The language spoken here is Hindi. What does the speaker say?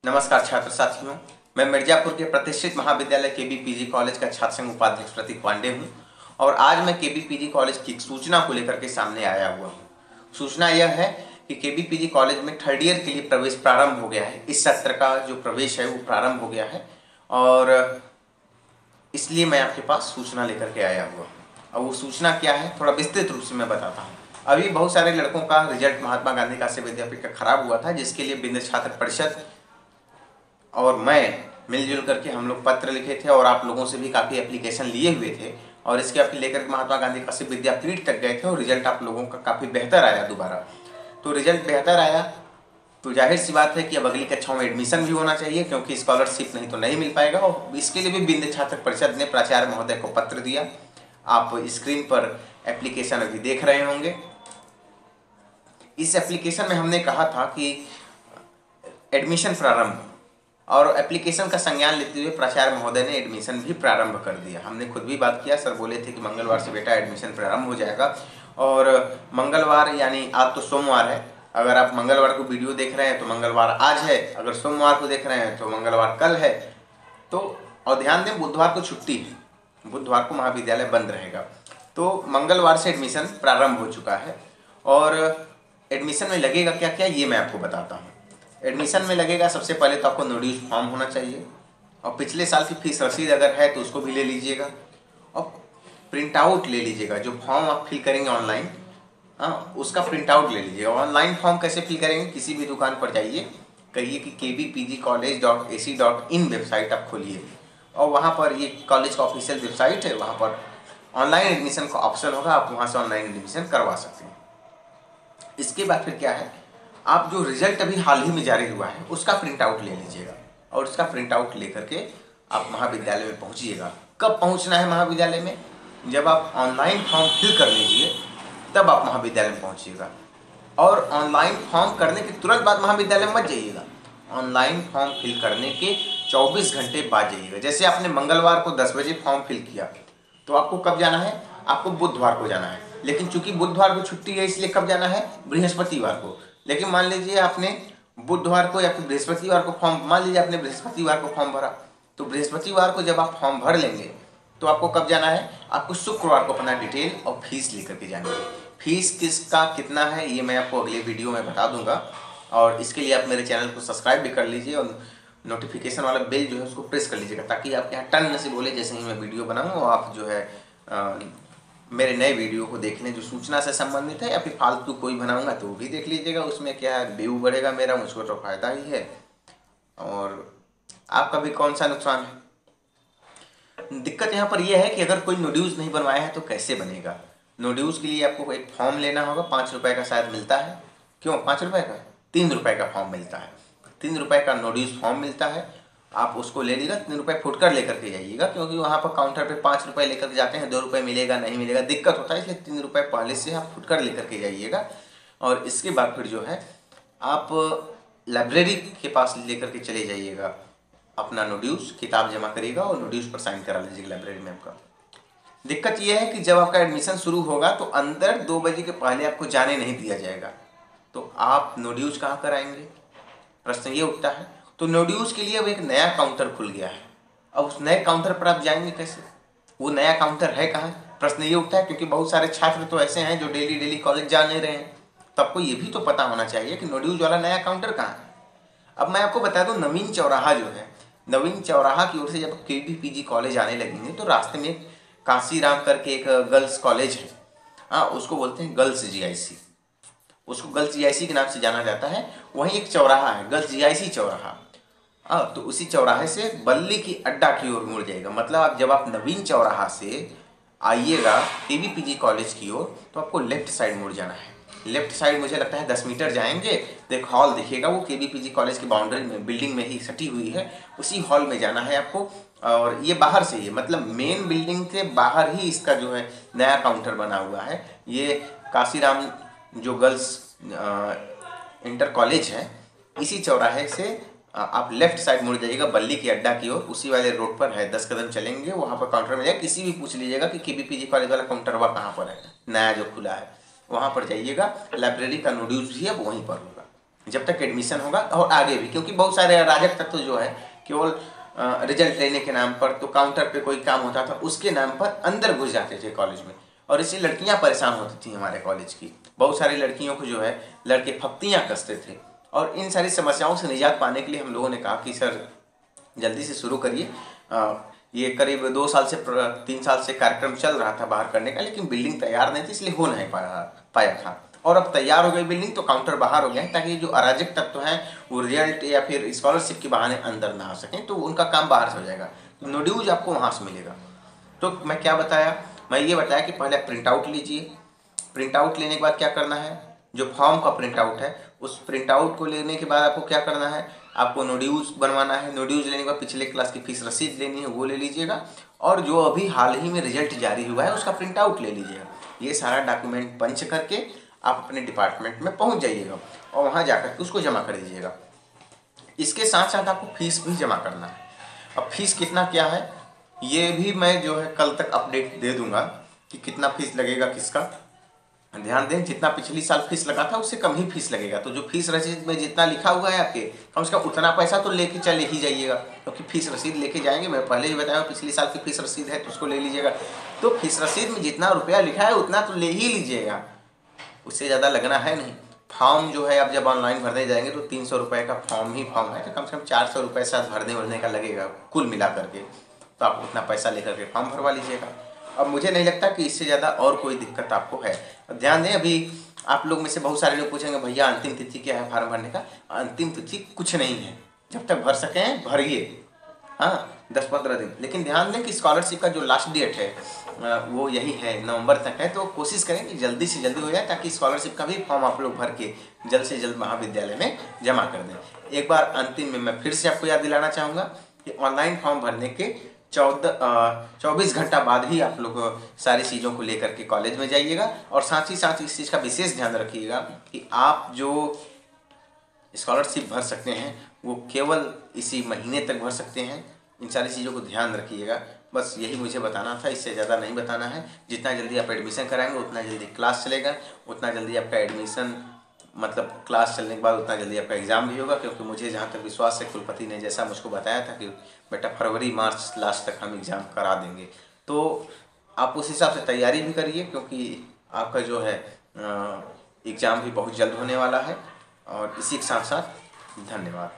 नमस्कार छात्र साथियों, मैं मिर्जापुर के प्रतिष्ठित महाविद्यालय केबी पीजी कॉलेज का छात्र संघ उपाध्यक्ष प्रतीक पांडे हूं और आज मैं केबी पीजी कॉलेज की एक सूचना को लेकर के सामने आया हुआ हूं। सूचना यह है कि केबी पीजी कॉलेज में थर्ड ईयर के लिए प्रवेश प्रारंभ हो गया है। इस सत्र का जो प्रवेश है वो प्रारंभ हो गया है और इसलिए मैं आपके पास सूचना लेकर के आया हुआ हूँ। अब वो सूचना क्या है थोड़ा विस्तृत रूप से मैं बताता हूँ। अभी बहुत सारे लड़कों का रिजल्ट महात्मा गांधी काशी विद्यापीठ का खराब हुआ था, जिसके लिए बिंद छात्र परिषद और मैं मिलजुल करके हम लोग पत्र लिखे थे और आप लोगों से भी काफ़ी एप्लीकेशन लिए हुए थे और इसके आप लेकर के महात्मा गांधी काशी विद्यापीठ तक गए थे और रिजल्ट आप लोगों का काफ़ी बेहतर आया। दोबारा तो रिजल्ट बेहतर आया तो जाहिर सी बात है कि अब अगली कक्षाओं में एडमिशन भी होना चाहिए, क्योंकि स्कॉलरशिप नहीं तो नहीं मिल पाएगा। और इसके लिए भी बिंद छात्र परिषद ने प्राचार्य महोदय को पत्र दिया। आप स्क्रीन पर एप्लीकेशन अभी देख रहे होंगे। इस एप्लीकेशन में हमने कहा था कि एडमिशन प्रारंभ, और एप्लीकेशन का संज्ञान लेते हुए प्राचार्य महोदय ने एडमिशन भी प्रारंभ कर दिया। हमने खुद भी बात किया, सर बोले थे कि मंगलवार से बेटा एडमिशन प्रारंभ हो जाएगा। और मंगलवार यानी आज तो सोमवार है, अगर आप मंगलवार को वीडियो देख रहे हैं तो मंगलवार आज है, अगर सोमवार को देख रहे हैं तो मंगलवार कल है। तो और ध्यान दें बुधवार को छुट्टी है, बुधवार को महाविद्यालय बंद रहेगा। तो मंगलवार से एडमिशन प्रारंभ हो चुका है और एडमिशन में लगेगा क्या क्या ये मैं आपको बताता हूँ। एडमिशन में लगेगा सबसे पहले तो आपको नो ड्यूज फॉर्म होना चाहिए और पिछले साल की फीस रसीद अगर है तो उसको भी ले लीजिएगा और प्रिंट आउट ले लीजिएगा। जो फॉर्म आप फिल करेंगे ऑनलाइन, उसका प्रिंट आउट ले लीजिएगा। ऑनलाइन फॉर्म कैसे फिल करेंगे, किसी भी दुकान पर जाइए, कहिए कि kbpgcollege.ac.in वेबसाइट आप खोलिए और वहाँ पर ये कॉलेज का ऑफिशियल वेबसाइट है, वहाँ पर ऑनलाइन एडमिशन का ऑप्शन होगा, आप वहाँ से ऑनलाइन एडमिशन करवा सकते हैं। इसके बाद फिर क्या है, आप जो रिजल्ट अभी हाल ही में जारी हुआ है उसका प्रिंट आउट ले लीजिएगा और उसका प्रिंट आउट लेकर के आप महाविद्यालय में पहुंचिएगा। कब पहुंचना है महाविद्यालय में, जब आप ऑनलाइन फॉर्म फिल कर लीजिए तब आप महाविद्यालय में पहुंचिएगा। और ऑनलाइन फॉर्म करने के तुरंत बाद महाविद्यालय में मत जाइएगा, ऑनलाइन फॉर्म फिल करने के 24 घंटे बाद जाइएगा। जैसे आपने मंगलवार को 10 बजे फॉर्म फिल किया तो आपको कब जाना है, आपको बुधवार को जाना है। लेकिन चूंकि बुधवार को छुट्टी है इसलिए कब जाना है, बृहस्पतिवार को। लेकिन मान लीजिए आपने बुधवार को या फिर बृहस्पतिवार को फॉर्म, मान लीजिए आपने बृहस्पतिवार को फॉर्म भरा, तो बृहस्पतिवार को जब आप फॉर्म भर लेंगे तो आपको कब जाना है, आपको शुक्रवार को अपना डिटेल और फीस लेकर के जाना है। फीस किसका कितना है ये मैं आपको अगले वीडियो में बता दूंगा और इसके लिए आप मेरे चैनल को सब्सक्राइब भी कर लीजिए और नोटिफिकेशन वाला बेल जो है उसको प्रेस कर लीजिएगा, ताकि आपके यहाँ टन से बोले जैसे ही मैं वीडियो बनाऊँ और आप जो है मेरे नए वीडियो को देख लें जो सूचना से संबंधित है, या फिर फालतू कोई बनाऊंगा तो वो भी देख लीजिएगा। उसमें क्या है, व्यू बढ़ेगा मेरा, मुझको तो फायदा ही है और आपका भी कौन सा नुकसान है। दिक्कत यहाँ पर यह है कि अगर कोई नोड्यूज नहीं बनवाया है तो कैसे बनेगा। नोड्यूज के लिए आपको एक फॉर्म लेना होगा, 5 रुपये का शायद मिलता है। क्यों 5 रुपये का, 3 रुपये का फॉर्म मिलता है। 3 रुपये का नोड्यूज फॉर्म मिलता है, आप उसको ले लीजिएगा। 3 रुपये फुटकर लेकर के जाइएगा, क्योंकि वहाँ पर काउंटर पे 5 रुपये लेकर के जाते हैं, 2 रुपये मिलेगा नहीं मिलेगा दिक्कत होता है, इसलिए 3 रुपये पहले से आप फुटकर लेकर के जाइएगा। और इसके बाद फिर जो है आप लाइब्रेरी के पास लेकर के चले जाइएगा, अपना नोड्यूज किताब जमा करिएगा और नोड्यूज पर साइन करा लीजिएगा लाइब्रेरी में आपका। दिक्कत यह है कि जब आपका एडमिशन शुरू होगा तो अंदर 2 बजे के पहले आपको जाने नहीं दिया जाएगा, तो आप नोड्यूज कहाँ कराएंगे, प्रश्न ये उठता है। तो नोड्यूज के लिए अब एक नया काउंटर खुल गया है, अब उस नए काउंटर पर आप जाएंगे कैसे, वो नया काउंटर है कहाँ, प्रश्न ये उठता है। क्योंकि बहुत सारे छात्र तो ऐसे हैं जो डेली डेली कॉलेज जा नहीं रहे हैं, तो आपको ये भी तो पता होना चाहिए कि नोड्यूज वाला नया काउंटर कहाँ है। अब मैं आपको बता दूं, नवीन चौराहा जो है, नवीन चौराहा की ओर से जब केबी पीजी कॉलेज आने लगेंगे तो रास्ते में एक कांसीराम करके एक गर्ल्स कॉलेज है, हाँ उसको बोलते हैं गर्ल्स जीआईसी, उसको गर्ल्स जीआईसी के नाम से जाना जाता है। वहीं एक चौराहा है गर्ल्स जीआईसी चौराहा, तो उसी चौराहे से बल्ली की अड्डा की ओर मुड़ जाएगा। मतलब आप जब आप नवीन चौराहा से आइएगा केबी पीजी कॉलेज की ओर तो आपको लेफ्ट साइड मुड़ जाना है। लेफ्ट साइड मुझे लगता है 10 मीटर जाएंगे तो एक हॉल दिखेगा, वो केबी पीजी कॉलेज की बाउंड्री में बिल्डिंग में ही सटी हुई है, उसी हॉल में जाना है आपको। और ये बाहर से ही, मतलब मेन बिल्डिंग के बाहर ही इसका जो है नया काउंटर बना हुआ है। ये काशीराम जो गर्ल्स इंटर कॉलेज है, इसी चौराहे से आप लेफ्ट साइड मुड़ जाइएगा बल्ली की अड्डा की ओर, उसी वाले रोड पर है, 10 कदम चलेंगे वहाँ पर काउंटर में जाएगा। किसी भी पूछ लीजिएगा कि केबी पीजी कॉलेज वाला काउंटर वह कहाँ पर है, नया जो खुला है, वहाँ पर जाइएगा। लाइब्रेरी का नोड्यूज भी अब वहीं पर होगा। जब तक एडमिशन होगा, और आगे भी, क्योंकि बहुत सारे अराजक तत्व जो है केवल रिजल्ट लेने के नाम पर, तो काउंटर पे कोई काम होता था उसके नाम पर अंदर घुस जाते थे कॉलेज में, और इससे लड़कियां परेशान होती थी हमारे कॉलेज की। बहुत सारी लड़कियों को जो है लड़के फप्तियां कसते थे, और इन सारी समस्याओं से निजात पाने के लिए हम लोगों ने कहा कि सर जल्दी से शुरू करिए। ये करीब 2 साल से 3 साल से कार्यक्रम चल रहा था बाहर करने का, लेकिन बिल्डिंग तैयार नहीं थी, इसलिए हो नहीं पाया था। और अब तैयार हो गई बिल्डिंग, तो काउंटर बाहर हो गया है, ताकि जो अराजक तत्व हैं वो रिजल्ट या फिर स्कॉलरशिप के बहाने अंदर ना आ सकें, तो उनका काम बाहर से हो जाएगा। तो नोड्यूज आपको वहाँ से मिलेगा। तो मैं क्या बताया, मैं ये बताया कि पहले प्रिंट आउट लीजिए। प्रिंट आउट लेने के बाद क्या करना है, जो फॉर्म का प्रिंट आउट है उस प्रिंट आउट को लेने के बाद आपको क्या करना है, आपको नोड्यूज बनवाना है। नोड्यूज लेने के बाद पिछले क्लास की फीस रसीद लेनी है, वो ले लीजिएगा, और जो अभी हाल ही में रिजल्ट जारी हुआ है उसका प्रिंट आउट ले लीजिएगा। ये सारा डॉक्यूमेंट पंच करके आप अपने डिपार्टमेंट में पहुंच जाइएगा और वहाँ जाकर के उसको जमा कर दीजिएगा। इसके साथ साथ आपको फीस भी जमा करना है। अब फीस कितना क्या है ये भी मैं जो है कल तक अपडेट दे दूंगा कि कितना फीस लगेगा किसका। ध्यान दें, जितना पिछली साल फीस लगा था उससे कम ही फीस लगेगा। तो जो फीस रसीद में जितना लिखा हुआ है आपके, कम से कम उतना पैसा तो लेके चले ही जाइएगा, क्योंकि फीस रसीद लेके जाएंगे। मैं पहले ही बताया पिछली साल की फीस रसीद है तो उसको ले लीजिएगा। तो फीस रसीद में जितना रुपया लिखा है उतना तो ले ही लीजिएगा, उससे ज़्यादा लगना है नहीं। फॉर्म जो है आप जब ऑनलाइन भरने जाएंगे तो 300 रुपये का फॉर्म है, तो कम से कम 400 रुपये साथ भरने का लगेगा कुल मिला करके। तो आप उतना पैसा लेकर के फॉर्म भरवा लीजिएगा। अब मुझे नहीं लगता कि इससे ज़्यादा और कोई दिक्कत आपको है। अब ध्यान दें, अभी आप लोग में से बहुत सारे लोग पूछेंगे भैया अंतिम तिथि क्या है फॉर्म भरने का। अंतिम तिथि कुछ नहीं है, जब तक भर सकें भरिए, हाँ 10-15 दिन। लेकिन ध्यान दें कि स्कॉलरशिप का जो लास्ट डेट है वो यही है, नवंबर तक है। तो कोशिश करें कि जल्दी से जल्दी हो जाए, ताकि स्कॉलरशिप का भी फॉर्म आप लोग भर के जल्द से जल्द महाविद्यालय में जमा कर दें। एक बार अंतिम में मैं फिर से आपको याद दिलाना चाहूँगा कि ऑनलाइन फॉर्म भरने के 24 घंटा बाद ही आप लोग सारी चीज़ों को लेकर के कॉलेज में जाइएगा। और साथ ही साथ इस चीज़ का विशेष ध्यान रखिएगा कि आप जो स्कॉलरशिप भर सकते हैं वो केवल इसी महीने तक भर सकते हैं। इन सारी चीज़ों को ध्यान रखिएगा। बस यही मुझे बताना था, इससे ज़्यादा नहीं बताना है। जितना जल्दी आप एडमिशन कराएंगे उतना जल्दी क्लास चलेगा, उतना जल्दी आपका एडमिशन मतलब क्लास चलने के बाद उतना जल्दी आपका एग्ज़ाम भी होगा। क्योंकि मुझे जहाँ तक विश्वास है, कुलपति ने जैसा मुझको बताया था कि बेटा फरवरी-मार्च लास्ट तक हम एग्ज़ाम करा देंगे, तो आप उस हिसाब से तैयारी भी करिए, क्योंकि आपका जो है एग्ज़ाम भी बहुत जल्द होने वाला है। और इसी के साथ साथ धन्यवाद।